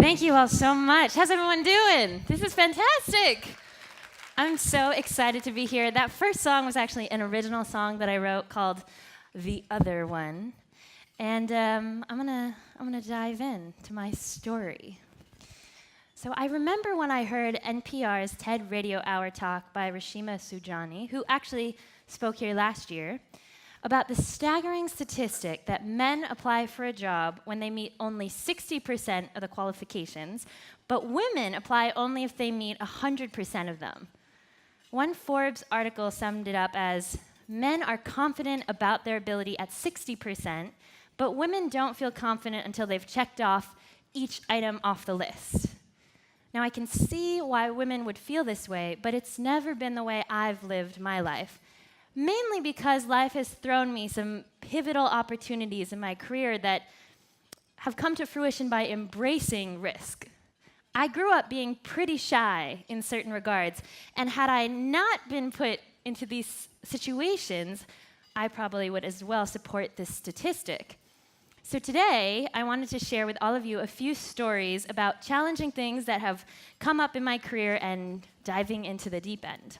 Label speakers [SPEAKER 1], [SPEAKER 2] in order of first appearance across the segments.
[SPEAKER 1] Thank you all so much. How's everyone doing? This is fantastic. I'm so excited to be here. That first song was actually an original song that I wrote called "The Other One," and I'm gonna dive in to my story. So I remember when I heard NPR's TED Radio Hour talk by Rashima Soujani, who actually spoke here last year, about the staggering statistic that men apply for a job when they meet only 60% of the qualifications, but women apply only if they meet 100% of them. One Forbes article summed it up as, men are confident about their ability at 60%, but women don't feel confident until they've checked off each item off the list. Now, I can see why women would feel this way, but it's never been the way I've lived my life. Mainly because life has thrown me some pivotal opportunities in my career that have come to fruition by embracing risk. I grew up being pretty shy in certain regards, and had I not been put into these situations, I probably would as well support this statistic. So today, I wanted to share with all of you a few stories about challenging things that have come up in my career and diving into the deep end.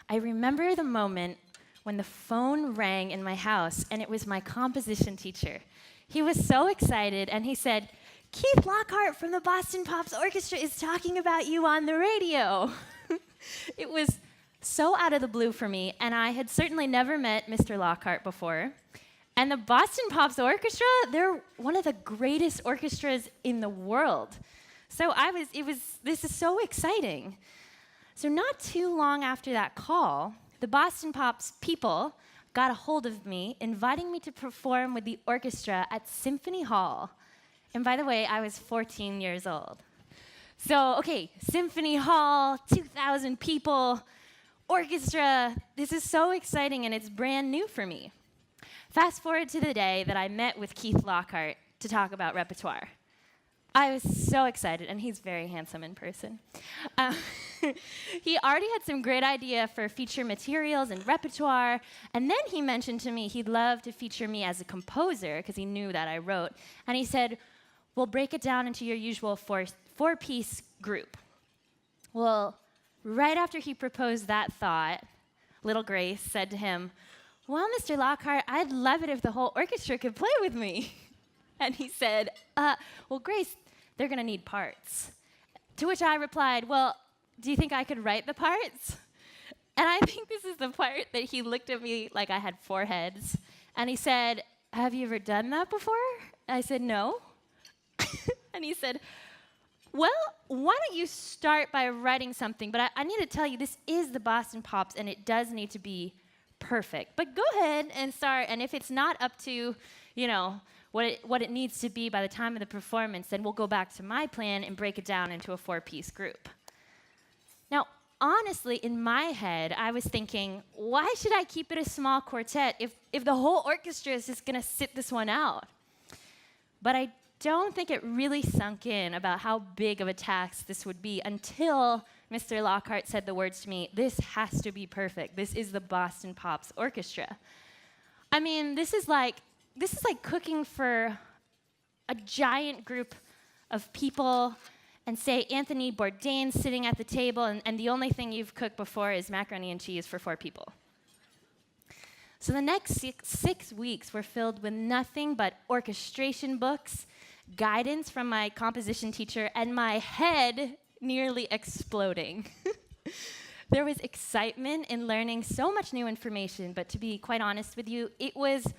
[SPEAKER 1] I remember the moment when the phone rang in my house, and it was my composition teacher. He was so excited, and he said, "Keith Lockhart from the Boston Pops Orchestra is talking about you on the radio." It was so out of the blue for me, and I had certainly never met Mr. Lockhart before. And the Boston Pops Orchestra, they're one of the greatest orchestras in the world. So this is so exciting. So not too long after that call, the Boston Pops people got a hold of me, inviting me to perform with the orchestra at Symphony Hall. And by the way, I was 14 years old. So, okay, Symphony Hall, 2,000 people, orchestra. This is so exciting, and it's brand new for me. Fast forward to the day that I met with Keith Lockhart to talk about repertoire. I was so excited, and he's very handsome in person. He already had some great idea for feature materials and repertoire, and then he mentioned to me he'd love to feature me as a composer, because he knew that I wrote, and he said, "We'll break it down into your usual four-piece group." Well, right after he proposed that thought, little Grace said to him, "Well, Mr. Lockhart, I'd love it if the whole orchestra could play with me." And he said, "Well, Grace, they're going to need parts." To which I replied, "Well, do you think I could write the parts?" And I think this is the part that he looked at me like I had four heads. And he said, "Have you ever done that before?" I said, "No." And he said, "Well, why don't you start by writing something? But I need to tell you, this is the Boston Pops, and it does need to be perfect. But go ahead and start, and if it's not up to, what it needs to be by the time of the performance, then we'll go back to my plan and break it down into a four-piece group." Now, honestly, in my head, I was thinking, why should I keep it a small quartet if the whole orchestra is just going to sit this one out? But I don't think it really sunk in about how big of a task this would be until Mr. Lockhart said the words to me, "This has to be perfect. This is the Boston Pops Orchestra." I mean, this is like cooking for a giant group of people, and say Anthony Bourdain's sitting at the table, and the only thing you've cooked before is macaroni and cheese for 4 people. So the next six weeks were filled with nothing but orchestration books, guidance from my composition teacher, and my head nearly exploding. There was excitement in learning so much new information, but to be quite honest with you, it was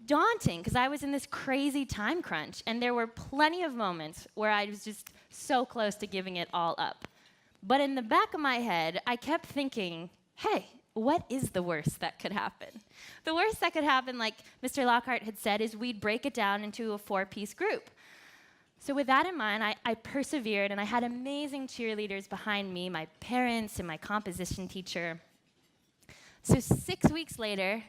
[SPEAKER 1] daunting because I was in this crazy time crunch, and there were plenty of moments where I was just so close to giving it all up. But in the back of my head, I kept thinking, hey, what is the worst that could happen? The worst that could happen, like Mr. Lockhart had said, is we'd break it down into a four-piece group. So with that in mind, I persevered, and I had amazing cheerleaders behind me, my parents and my composition teacher. So 6 weeks later,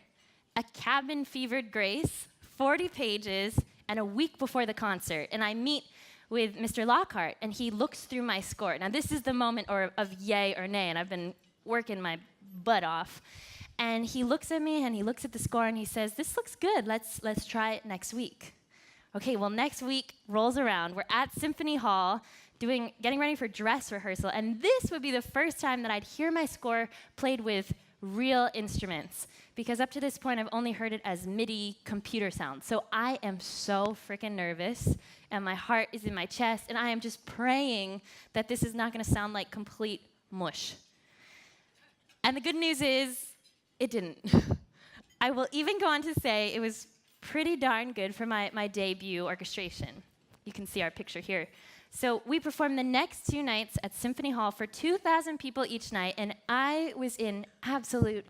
[SPEAKER 1] a cabin-fevered Grace, 40 pages, and a week before the concert, and I meet with Mr. Lockhart, and he looks through my score. Now, this is the moment of yay or nay, and I've been working my butt off. And he looks at me, and he looks at the score, and he says, "This looks good. Let's try it next week." Okay, well, next week rolls around. We're at Symphony Hall getting ready for dress rehearsal, and this would be the first time that I'd hear my score played with real instruments, because up to this point, I've only heard it as MIDI computer sounds. So I am so freaking nervous, and my heart is in my chest, and I am just praying that this is not gonna sound like complete mush. And the good news is, it didn't. I will even go on to say it was pretty darn good for my debut orchestration. You can see our picture here. So we performed the next 2 nights at Symphony Hall for 2,000 people each night, and I was in absolute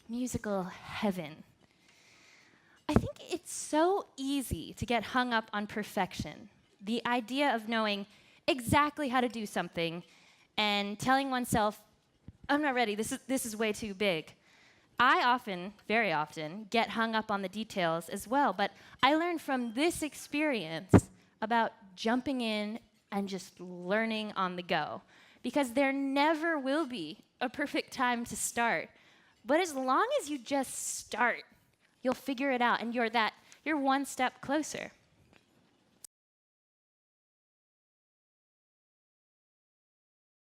[SPEAKER 1] musical heaven. I think it's so easy to get hung up on perfection. The idea of knowing exactly how to do something and telling oneself, I'm not ready, this is way too big. I often, very often, get hung up on the details as well, but I learned from this experience about jumping in and just learning on the go. Because there never will be a perfect time to start. But as long as you just start, you'll figure it out, and you're one step closer.